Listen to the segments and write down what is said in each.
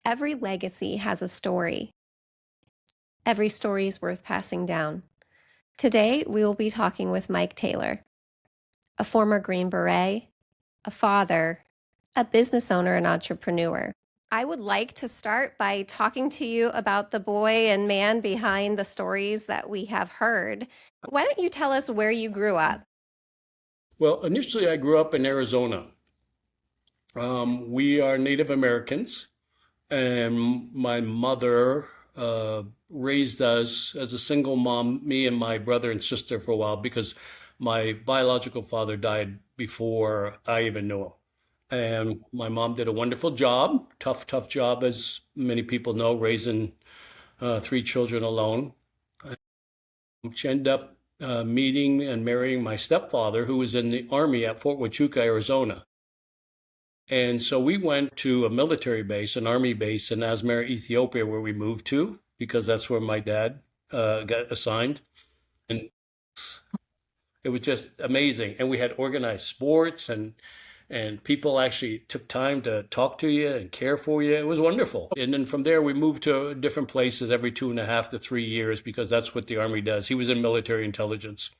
Every legacy has a story. Every story is worth passing down. Today, we will be talking with Mike Taylor, a former Green Beret, a father, a business owner, and entrepreneur. I would like to start by talking to you about the boy and man behind the stories that we have heard. Why don't you tell us where you grew up? Well, initially, I grew up in Arizona. We are Native Americans, and my mother raised us as a single mom, me and my brother and sister for a while, because my biological father died before I even knew him. And my mom did a wonderful job, tough job, as many people know, raising three children alone. She ended up meeting and marrying my stepfather, who was in the Army at Fort Huachuca, Arizona. And so we went to a military base, an Army base in Asmara, Ethiopia, where we moved to, because that's where my dad got assigned. And it was just amazing. And we had organized sports, and people actually took time to talk to you and care for you. It was wonderful. And then from there, we moved to different places every 2.5 to 3 years, because that's what the Army does. He was in military intelligence.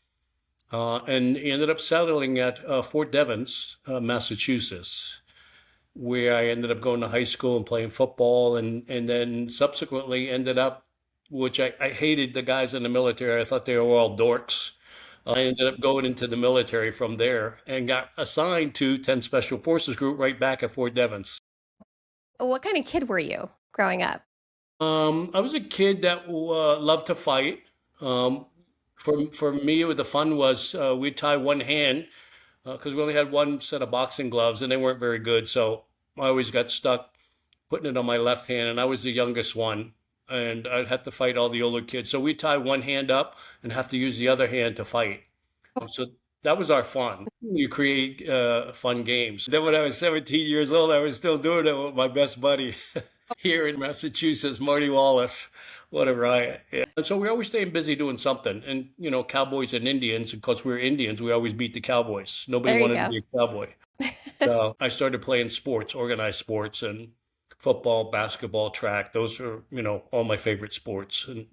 And he ended up settling at Fort Devens, Massachusetts, where I ended up going to high school and playing football, and then subsequently ended up, which I hated the guys in the military. I thought they were all dorks. I ended up going into the military from there and got assigned to 10 Special Forces Group right back at Fort Devens. What kind of kid were you growing up? I was a kid that loved to fight. Um, for me, the fun was we'd tie one hand because we only had one set of boxing gloves and they weren't very good. So I always got stuck putting it on my left hand, and I was the youngest one, and I'd have to fight all the older kids. So we'd tie one hand up and have to use the other hand to fight. So that was our fun. You create fun games. Then when I was 17 years old, I was still doing it with my best buddy here in Massachusetts, Marty Wallace. What a riot. Yeah. And so we always staying busy doing something. And, Cowboys and Indians, because we were Indians, we always beat the Cowboys. Nobody There you wanted to go. be a cowboy. So I started playing sports, organized sports, and football, basketball, track. Those are, all my favorite sports. And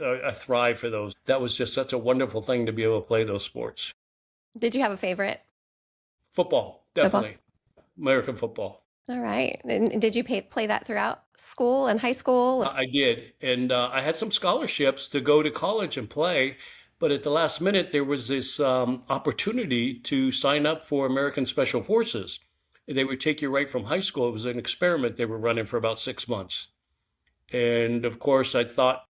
I thrive for those. That was just such a wonderful thing to be able to play those sports. Did you have a favorite Football, football? definitely. American football. All right. And did you play that throughout school and high school? I did. And I had some scholarships to go to college and play. But at the last minute, there was this opportunity to sign up for American Special Forces. They would take you right from high school. It was an experiment they were running for about 6 months. And of course, I thought,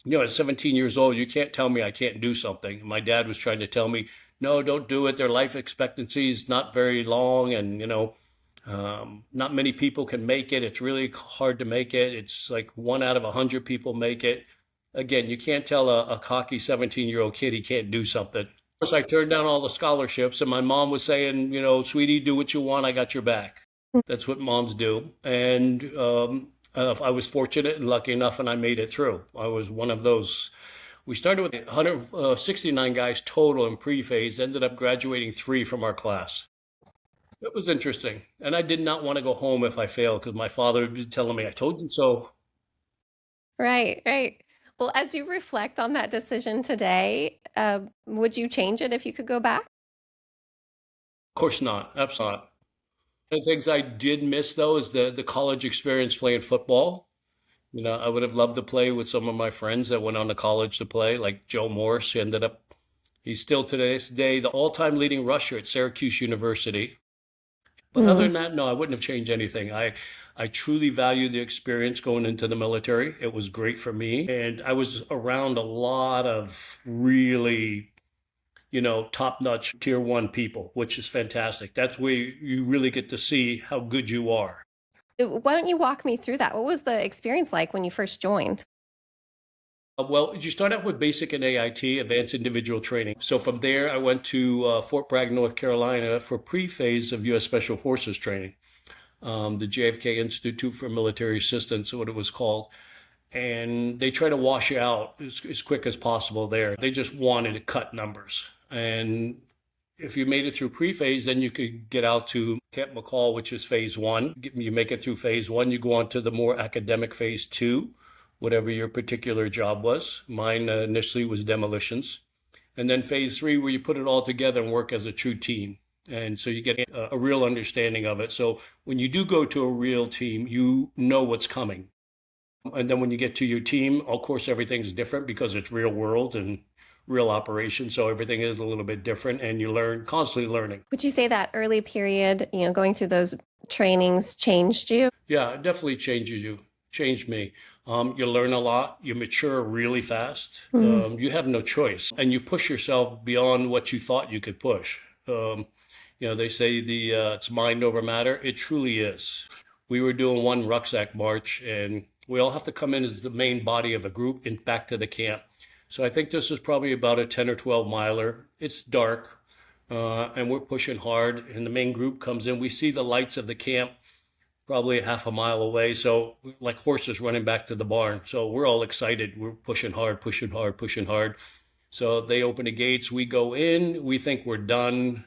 at 17 years old, you can't tell me I can't do something. My dad was trying to tell me, no, don't do it. Their life expectancy is not very long. And, not many people can make it. It's really hard to make it. It's like 1 out of 100 people make it. Again, you can't tell a cocky 17-year-old kid he can't do something. Of course, I turned down all the scholarships, and my mom was saying, sweetie, do what you want. I got your back. That's what moms do. And I was fortunate and lucky enough, and I made it through. I was one of those. We started with 169 guys total in pre-phase, ended up graduating 3 from our class. It was interesting. And I did not want to go home if I failed, because my father would be telling me, I told you so. Right, right. Well, as you reflect on that decision today, would you change it if you could go back? Of course not. Absolutely not. One of the things I did miss, though, is the college experience playing football. I would have loved to play with some of my friends that went on to college to play, like Joe Morse. He's still to this day the all-time leading rusher at Syracuse University. But other Mm. than that, no, I wouldn't have changed anything. I truly value the experience going into the military. It was great for me. And I was around a lot of really, top-notch tier one people, which is fantastic. That's where you really get to see how good you are. Why don't you walk me through that? What was the experience like when you first joined? Well, you start off with basic and AIT, advanced individual training. So from there, I went to Fort Bragg, North Carolina for pre-phase of U.S. Special Forces training, the JFK Institute for Military Assistance, what it was called. And they try to wash you out as quick as possible there. They just wanted to cut numbers. And If you made it through pre-phase, then you could get out to Camp McCall, which is phase one. You make it through phase one, you go on to the more academic phase two, whatever your particular job was. Mine initially was demolitions. And then phase three, where you put it all together and work as a true team. And so you get a real understanding of it. So when you do go to a real team, you know what's coming. And then when you get to your team, of course, everything's different because it's real world and real operation. So everything is a little bit different and you learn, constantly learning. Would you say that early period, going through those trainings changed you? Yeah, it definitely changes you, changed me. You learn a lot, you mature really fast. You have no choice and you push yourself beyond what you thought you could push. They say it's mind over matter. It truly is. We were doing one rucksack march and we all have to come in as the main body of a group and back to the camp. So I think this is probably about a 10 or 12 miler. It's dark and we're pushing hard and the main group comes in. We see the lights of the camp probably half a mile away. So like horses running back to the barn. So we're all excited. We're pushing hard, pushing hard, pushing hard. So they open the gates. We go in. We think we're done.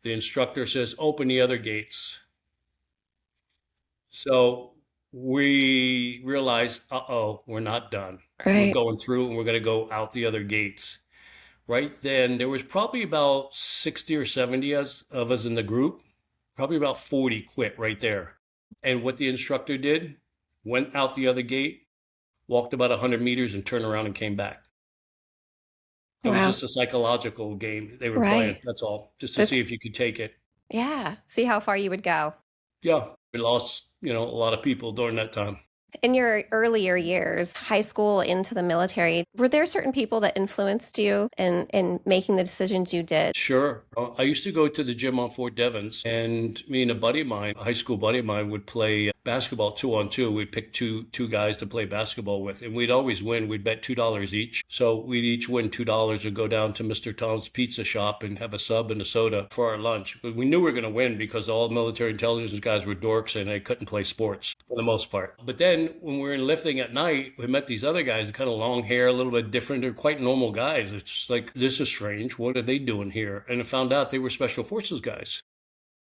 The instructor says, open the other gates. So we realized, we're not done. We're going through and we're going to go out the other gates. Right then, there was probably about 60 or 70 of us in the group. Probably about 40 quit right there. And what the instructor did, went out the other gate, walked about 100 meters and turned around and came back. It was just a psychological game they were playing. That's all, just to see if you could take it. Yeah, see how far you would go. Yeah, we lost, a lot of people during that time. In your earlier years, high school into the military, were there certain people that influenced you in making the decisions you did? Sure. I used to go to the gym on Fort Devens, and me and a high school buddy of mine, would play basketball 2-on-2. We'd pick two guys to play basketball with, and we'd always win. We'd bet $2 each. So we'd each win $2 and go down to Mr. Tom's Pizza Shop and have a sub and a soda for our lunch. But we knew we were going to win because all military intelligence guys were dorks and they couldn't play sports for the most part. But then when we were in lifting at night, we met these other guys, kind of long hair, a little bit different. They're quite normal guys. It's like, this is strange. What are they doing here? And I found out they were special forces guys.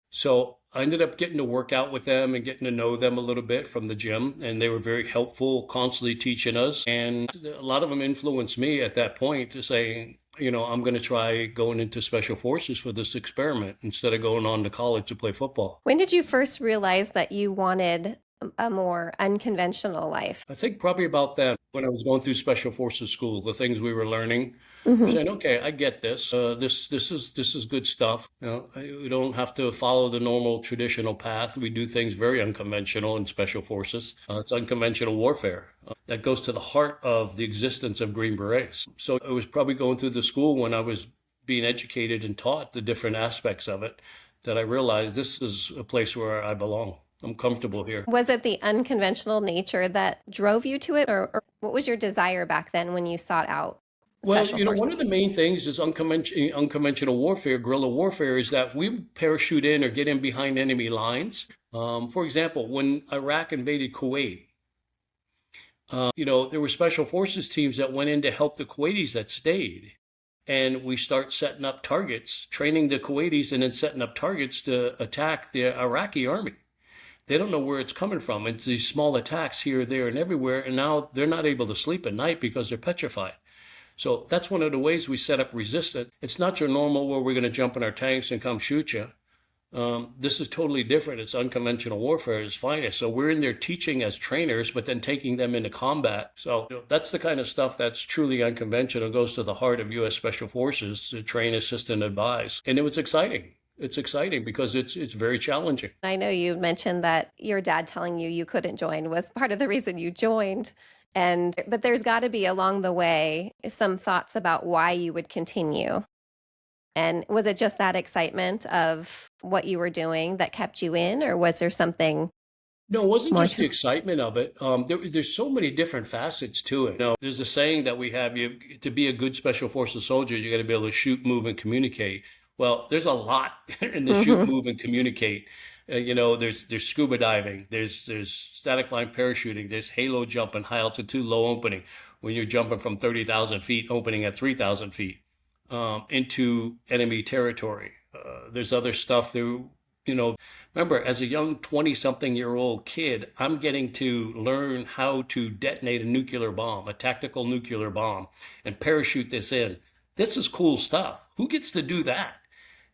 So I ended up getting to work out with them and getting to know them a little bit from the gym. And they were very helpful, constantly teaching us. And a lot of them influenced me at that point to say, I'm going to try going into special forces for this experiment instead of going on to college to play football. When did you first realize that you wanted a more unconventional life? I think probably about that when I was going through special forces school, the things we were learning, saying, okay, I get this. This is good stuff. We don't have to follow the normal traditional path. We do things very unconventional in special forces. It's unconventional warfare. That goes to the heart of the existence of Green Berets. So it was probably going through the school when I was being educated and taught the different aspects of it that I realized this is a place where I belong. I'm comfortable here. Was it the unconventional nature that drove you to it, or what was your desire back then when you sought out special forces? One of the main things is unconventional warfare, guerrilla warfare, is that we parachute in or get in behind enemy lines. For example, when Iraq invaded Kuwait, there were special forces teams that went in to help the Kuwaitis that stayed. And we start setting up targets, training the Kuwaitis and then setting up targets to attack the Iraqi army. They don't know where it's coming from. It's these small attacks here, there, and everywhere. And now they're not able to sleep at night because they're petrified. So that's one of the ways we set up resistance. It's not your normal where we're going to jump in our tanks and come shoot you. This is totally different. It's unconventional warfare at its finest. So we're in there teaching as trainers, but then taking them into combat. So that's the kind of stuff that's truly unconventional, goes to the heart of U.S. Special Forces to train, assist, and advise. And it was exciting. It's exciting because it's very challenging. I know you mentioned that your dad telling you couldn't join was part of the reason you joined. But there's got to be along the way some thoughts about why you would continue. And was it just that excitement of what you were doing that kept you in, or was there something? No, it wasn't just the excitement of it. There's so many different facets to it. There's a saying that we have, to be a good Special Forces soldier, you got to be able to shoot, move, and communicate. Well, there's a lot in the shoot, move, and communicate. There's scuba diving, there's static line parachuting, there's halo jumping, high altitude, low opening, when you're jumping from 30,000 feet, opening at 3,000 feet. into enemy territory. There's other stuff that, you know, remember, as a young 20-something-year-old kid, I'm getting to learn how to detonate a nuclear bomb, a tactical nuclear bomb, and parachute this in. This is cool stuff. Who gets to do that?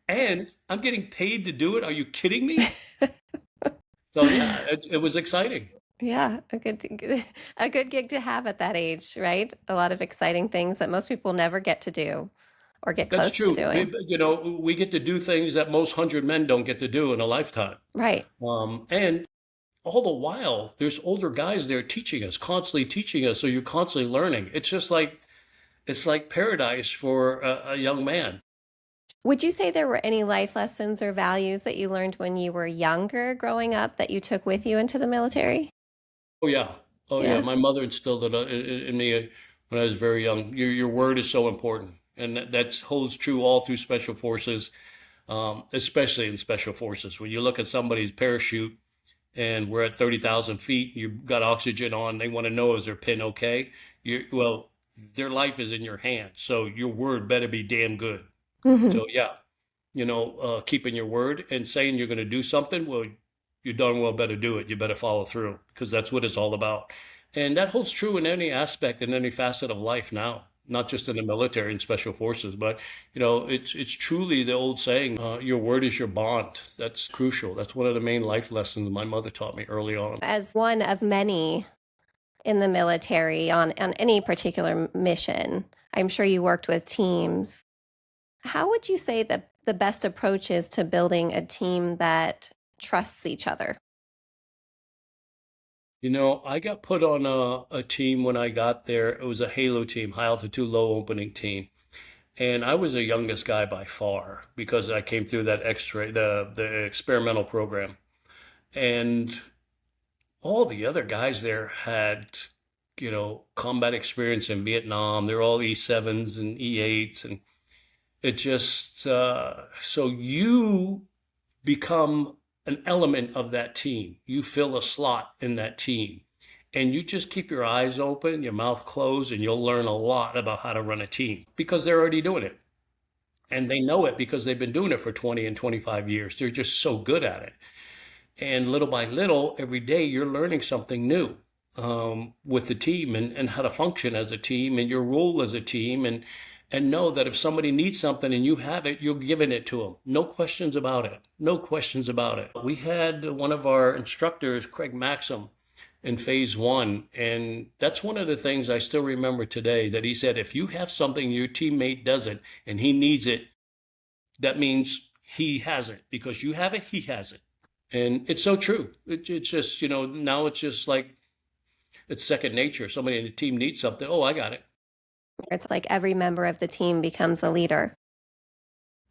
And I'm getting paid to do it. Are you kidding me? So yeah, it was exciting. Yeah, a good gig to have at that age, right? A lot of exciting things that most people never get to do or get That's close to true. doing. We get to do things that most 100 men don't get to do in a lifetime. Right. And all the while, there's older guys there teaching us, constantly teaching us. So you're constantly learning. It's like paradise for a young man. Would you say there were any life lessons or values that you learned when you were younger growing up that you took with you into the military? Oh yeah, oh yeah. Yeah. My mother instilled it in me when I was very young. Your word is so important, and that holds true all through special forces, especially in special forces. When you look at somebody's parachute and we're at 30,000 feet, you've got oxygen on. They want to know, is their pin okay? Well, their life is in your hands, so your word better be damn good. Hmm. So yeah, keeping your word and saying you're going to do something, well, you darn well better do it. You better follow through because that's what it's all about. And that holds true in any aspect, in any facet of life now, not just in the military and special forces, but it's truly the old saying, your word is your bond. That's crucial. That's one of the main life lessons my mother taught me early on. As one of many in the military on any particular mission, I'm sure you worked with teams. How would you say that the best approach is to building a team that trusts each other? I got put on a team when I got there. It was a Halo team, high altitude, low opening team. And I was the youngest guy by far because I came through that the experimental program. And all the other guys there had, combat experience in Vietnam. They're all E7s and E8s. And it just, so you become an element of that team. You fill a slot in that team. And you just keep your eyes open, your mouth closed, and you'll learn a lot about how to run a team because they're already doing it. And they know it because they've been doing it for 20 and 25 years. They're just so good at it. And little by little, every day, you're learning something new with the team and how to function as a team and your role as a team. And know that if somebody needs something and you have it, you're giving it to them. No questions about it. No questions about it. We had one of our instructors, Craig Maxim, in phase one. And that's one of the things I still remember today that he said, if you have something your teammate doesn't and he needs it, that means he has it because you have it, he has it. And it's so true. It's just, now it's just like it's second nature. Somebody in the team needs something. Oh, I got it. It's like every member of the team becomes a leader,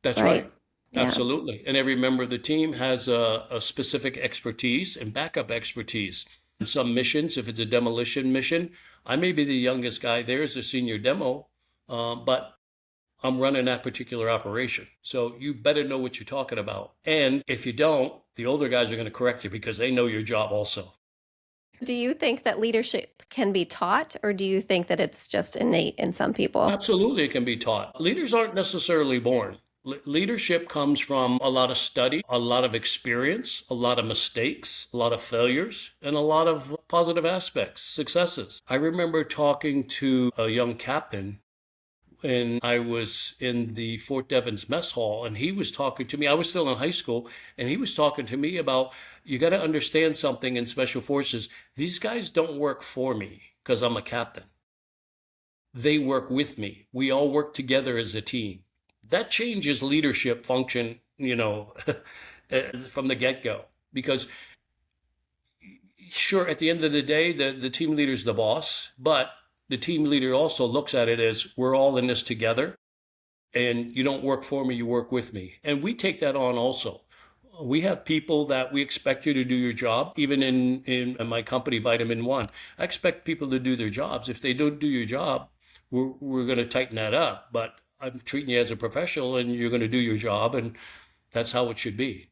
That's right? right. Yeah. Absolutely. And every member of the team has a specific expertise and backup expertise. In some missions, if it's a demolition mission, I may be the youngest guy there as a senior demo, but I'm running that particular operation. So you better know what you're talking about. And if you don't, the older guys are going to correct you because they know your job also. Do you think that leadership can be taught, or do you think that it's just innate in some people? Absolutely, it can be taught. Leaders aren't necessarily born. Leadership comes from a lot of study, a lot of experience, a lot of mistakes, a lot of failures, and a lot of positive aspects, successes. I remember talking to a young captain when I was in the Fort Devens mess hall, and he was talking to me. I was still in high school, and he was talking to me about you got to understand something in special forces. These guys don't work for me because I'm a captain. They work with me. We all work together as a team. That changes leadership function, from the get-go. Because sure, at the end of the day, the team leader's the boss, but the team leader also looks at it as we're all in this together. And you don't work for me, you work with me. And we take that on also. We have people that we expect you to do your job. Even in my company, Vitamin One, I expect people to do their jobs. If they don't do your job, we're going to tighten that up. But I'm treating you as a professional and you're going to do your job. And that's how it should be.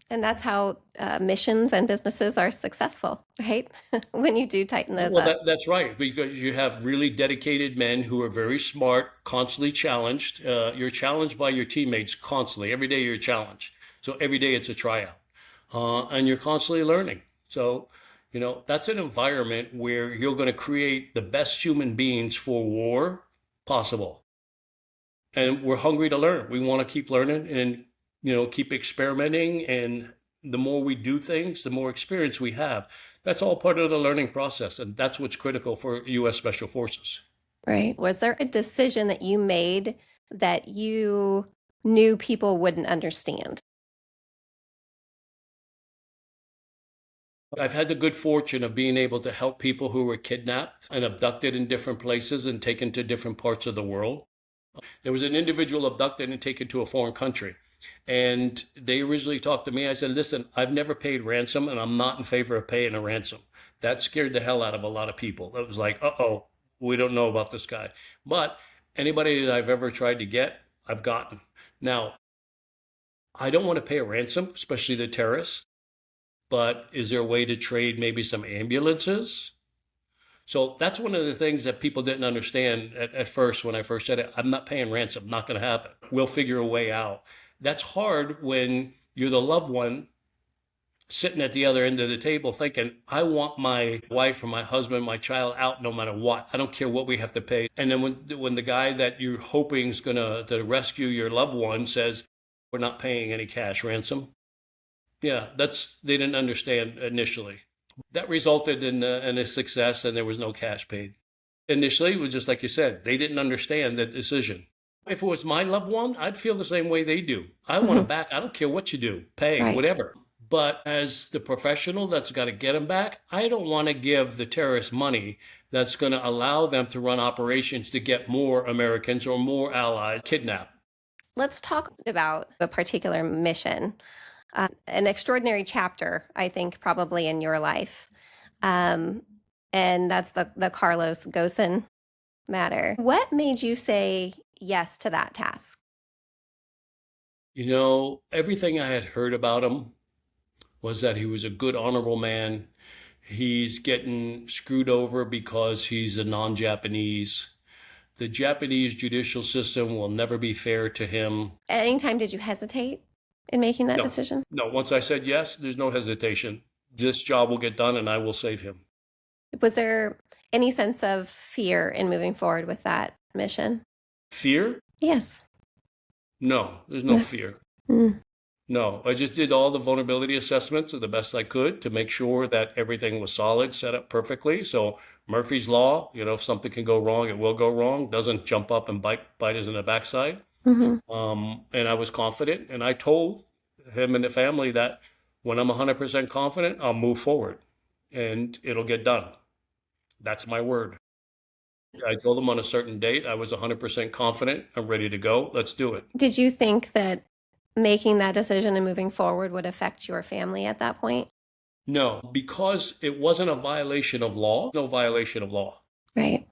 And that's how missions and businesses are successful, right? When you do tighten those Well, up. that's right, because you have really dedicated men who are very smart, constantly challenged. You're challenged by your teammates constantly. Every day you're challenged. So every day it's a tryout. And you're constantly learning. So, that's an environment where you're going to create the best human beings for war possible. And we're hungry to learn. We want to keep learning and, keep experimenting. And the more we do things, the more experience we have. That's all part of the learning process. And that's what's critical for U.S. Special Forces. Right. Was there a decision that you made that you knew people wouldn't understand? I've had the good fortune of being able to help people who were kidnapped and abducted in different places and taken to different parts of the world. There was an individual abducted and taken to a foreign country. And they originally talked to me. I said, listen, I've never paid ransom and I'm not in favor of paying a ransom. That scared the hell out of a lot of people. It was like, uh-oh, we don't know about this guy. But anybody that I've ever tried to get, I've gotten. Now, I don't want to pay a ransom, especially the terrorists. But is there a way to trade maybe some ambulances? So that's one of the things that people didn't understand at first when I first said it. I'm not paying ransom, not going to happen. We'll figure a way out. That's hard when you're the loved one sitting at the other end of the table thinking, I want my wife or my husband, my child out no matter what. I don't care what we have to pay. And then when the guy that you're hoping is going to rescue your loved one says, we're not paying any cash ransom. Yeah, they didn't understand initially. That resulted in a success, and there was no cash paid. Initially, it was just like you said, they didn't understand the decision. If it was my loved one, I'd feel the same way they do. I want them back. I don't care what you do, pay, Right. whatever. But as the professional that's got to get them back, I don't want to give the terrorists money that's going to allow them to run operations to get more Americans or more allies kidnapped. Let's talk about a particular mission, an extraordinary chapter, I think, probably in your life. Um, and that's the Carlos Ghosn matter. What made you say yes to that task? Everything I had heard about him was that he was a good, honorable man. He's getting screwed over because he's a non-Japanese. The Japanese judicial system will never be fair to him. At any time, did you hesitate in making that No, decision? no. Once I said yes, there's no hesitation. This job will get done and I will save him. Was there any sense of fear in moving forward with that mission? Fear? Yes. No, there's no fear. Mm. No, I just did all the vulnerability assessments the best I could to make sure that everything was solid, set up perfectly. So Murphy's Law, if something can go wrong, it will go wrong. Doesn't jump up and bite us in the backside. Mm-hmm. And I was confident, and I told him and the family that when I'm 100% confident, I'll move forward, and it'll get done. That's my word. I told them on a certain date I was 100% confident. I'm ready to go. Let's do it. Did you think that making that decision and moving forward would affect your family at that point? No, because it wasn't a violation of law. No violation of law. Right.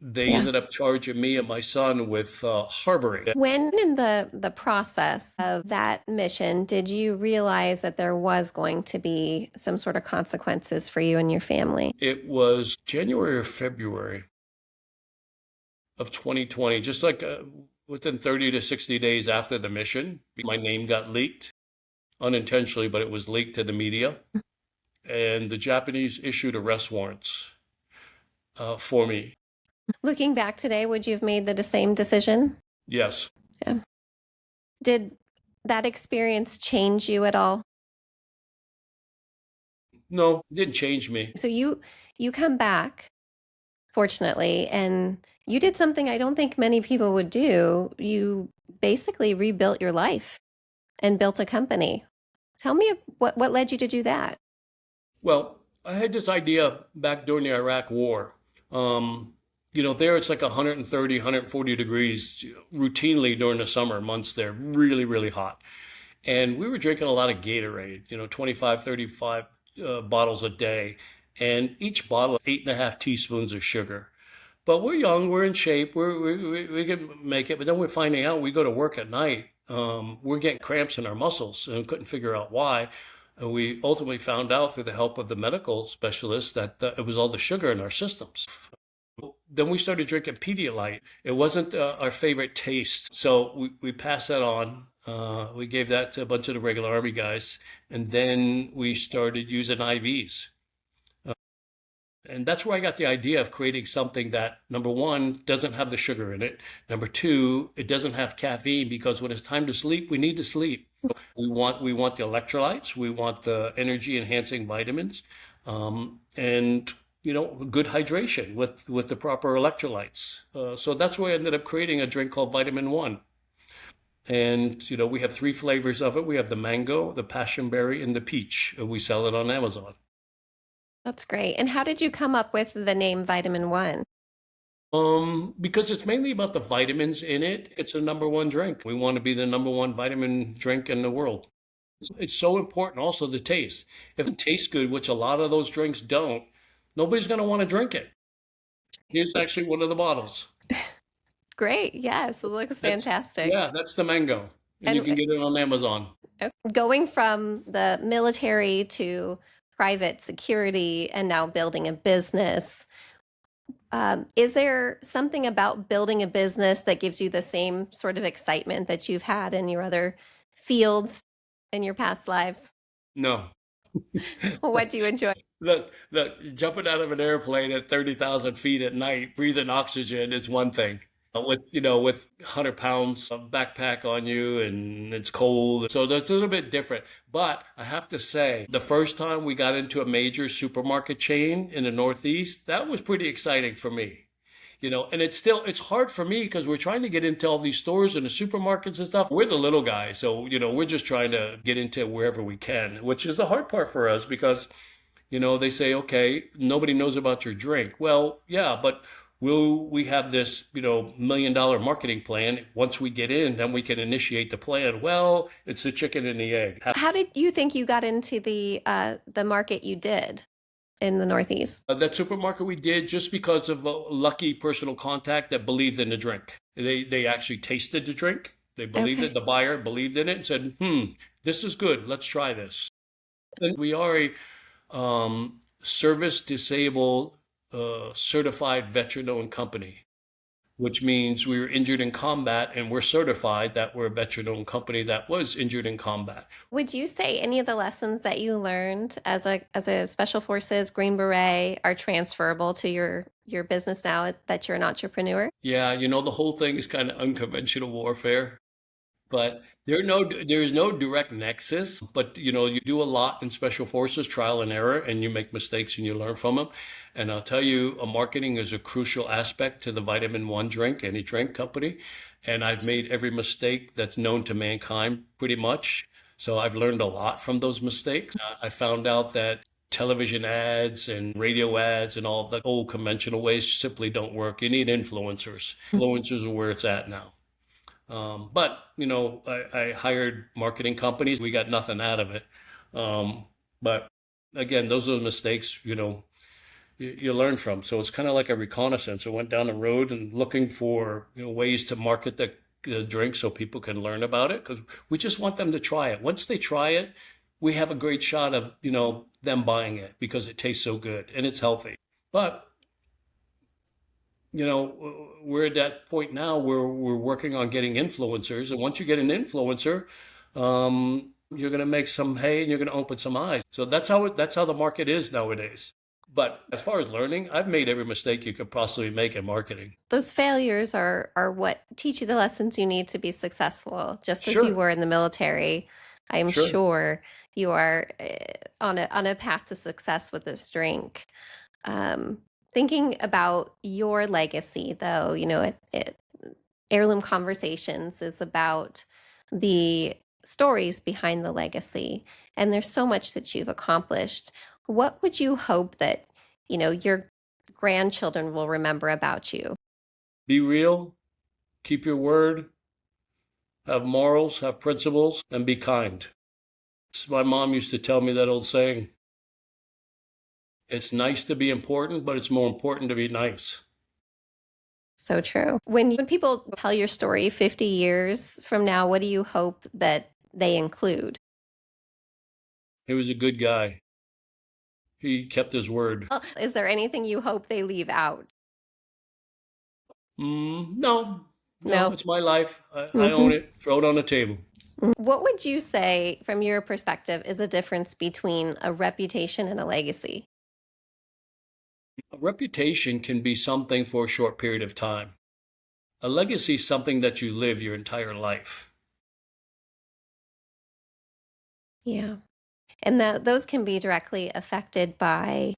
They Yeah. ended up charging me and my son with harboring. When in the process of that mission did you realize that there was going to be some sort of consequences for you and your family? It was January or February of 2020, just like within 30 to 60 days after the mission. My name got leaked unintentionally, but it was leaked to the media. And the Japanese issued arrest warrants for me. Looking back today, would you have made the same decision? Yes. Yeah. Did that experience change you at all? No, it didn't change me. So you come back, fortunately, and you did something I don't think many people would do. You basically rebuilt your life and built a company. Tell me what led you to do that. Well, I had this idea back during the Iraq War. There it's like 130, 140 degrees routinely during the summer months there, really, really hot. And we were drinking a lot of Gatorade, 25, 35 bottles a day. And each bottle, 8.5 teaspoons of sugar. But we're young, we're in shape, we can make it. But then we're finding out we go to work at night we're getting cramps in our muscles and couldn't figure out why. And we ultimately found out through the help of the medical specialist that it was all the sugar in our systems. Then we started drinking Pedialyte. It wasn't our favorite taste, so we passed that on. We gave that to a bunch of the regular Army guys, and then we started using IVs. And that's where I got the idea of creating something that, number one, doesn't have the sugar in it. Number two, it doesn't have caffeine because when it's time to sleep, we need to sleep. We want the electrolytes, we want the energy enhancing vitamins, and good hydration with the proper electrolytes. So that's why I ended up creating a drink called Vitamin One. And we have three flavors of it. We have the mango, the passion berry, and the peach. We sell it on Amazon. That's great. And how did you come up with the name Vitamin One? Because it's mainly about the vitamins in it. It's a number one drink. We want to be the number one vitamin drink in the world. It's so important also the taste. If it tastes good, which a lot of those drinks don't, nobody's going to want to drink it. Here's actually one of the bottles. Great. Yes, it looks That's, fantastic. yeah, that's the mango. And you And can get it on Amazon. going from the military to private security and now building a business, is there something about building a business that gives you the same sort of excitement that you've had in your other fields in your past lives? No. What do you enjoy? Look, jumping out of an airplane at 30,000 feet at night, breathing oxygen is one thing. With 100 pounds of backpack on you and it's cold. So that's a little bit different. But I have to say, the first time we got into a major supermarket chain in the Northeast, that was pretty exciting for me. And it's hard for me because we're trying to get into all these stores and the supermarkets and stuff. We're the little guy. So, we're just trying to get into wherever we can, which is the hard part for us because, they say, okay, nobody knows about your drink. Well, yeah, but will we have this, $1 million marketing plan? Once we get in, then we can initiate the plan. Well, it's the chicken and the egg. How did you think you got into the market you did in the Northeast? That supermarket we did just because of a lucky personal contact that believed in the drink. They actually tasted the drink. They believed it. Okay. The buyer believed in it and said, this is good. Let's try this. And we are a service disabled certified veteran owned company, which means we were injured in combat and we're certified that we're a veteran owned company that was injured in combat. Would you say any of the lessons that you learned as a Special Forces Green Beret are transferable to your business now that you're an entrepreneur? Yeah, the whole thing is kind of unconventional warfare. But there's no direct nexus, but you do a lot in special forces, trial and error, and you make mistakes and you learn from them. And I'll tell you, marketing is a crucial aspect to the Vitamin One drink, any drink company. And I've made every mistake that's known to mankind pretty much. So I've learned a lot from those mistakes. I found out that television ads and radio ads and all the old conventional ways simply don't work. You need influencers. Influencers are where it's at now. But I hired marketing companies. We got nothing out of it. But again, those are the mistakes, you learn from. So it's kind of like a reconnaissance. I went down the road and looking for, ways to market the drink so people can learn about it because we just want them to try it. Once they try it, we have a great shot of, them buying it because it tastes so good and it's healthy. But we're at that point now where we're working on getting influencers. And once you get an influencer, you're going to make some hay and you're going to open some eyes. So that's how the market is nowadays. But as far as learning, I've made every mistake you could possibly make in marketing. Those failures are what teach you the lessons you need to be successful, just as you Sure, were in the military. I am sure. sure you are on a path to success with this drink. Um, Thinking about your legacy, though, Heirloom Conversations is about the stories behind the legacy, and there's so much that you've accomplished. What would you hope that, your grandchildren will remember about you? Be real, keep your word, have morals, have principles, and be kind. My mom used to tell me that old saying, it's nice to be important, but it's more important to be nice. So true. When people tell your story 50 years from now, what do you hope that they include? He was a good guy. He kept his word. Is there anything you hope they leave out? No, no, No. it's my life. I own Hmm. it. Throw it on the table. What would you say, from your perspective, is a difference between a reputation and a legacy? A reputation can be something for a short period of time. A legacy is something that you live your entire life. Yeah. And those can be directly affected by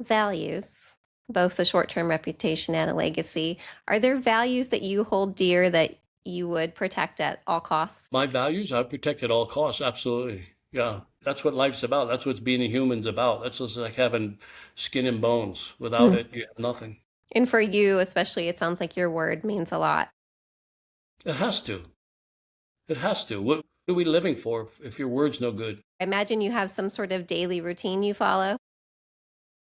values, both a short term reputation and a legacy. Are there values that you hold dear that you would protect at all costs? My values, I protect at all costs. Absolutely. Yeah. That's what life's about. That's what being a human's about. That's just like having skin and bones. Without Hmm. it, you have nothing. And for you, especially, it sounds like your word means a lot. It has to. It has to. What are we living for if your word's no good? I imagine you have some sort of daily routine you follow.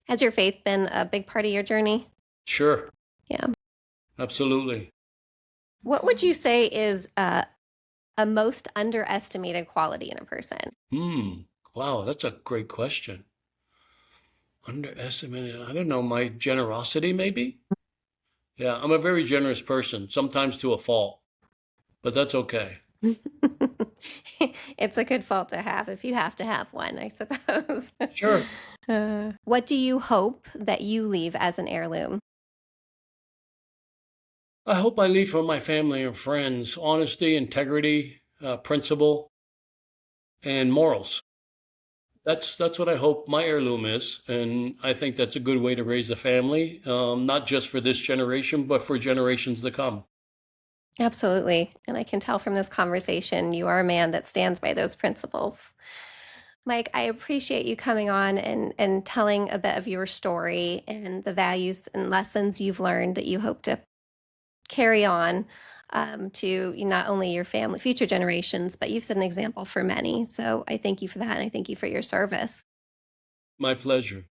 Has your faith been a big part of your journey? Sure. Yeah. Absolutely. What would you say is a most underestimated quality in a person? Hmm. Wow, that's a great question. Underestimated. I don't know. My generosity, maybe? Yeah, I'm a very generous person, sometimes to a fault, but that's okay. It's a good fault to have if you have to have one, I suppose. Sure. What do you hope that you leave as an heirloom? I hope I leave for my family and friends honesty, integrity, principle, and morals. That's what I hope my heirloom is, and I think that's a good way to raise a family, not just for this generation, but for generations to come. Absolutely. And I can tell from this conversation, you are a man that stands by those principles. Mike, I appreciate you coming on and telling a bit of your story and the values and lessons you've learned that you hope to carry on to not only your family, future generations, but you've set an example for many. So I thank you for that. And I thank you for your service. My pleasure.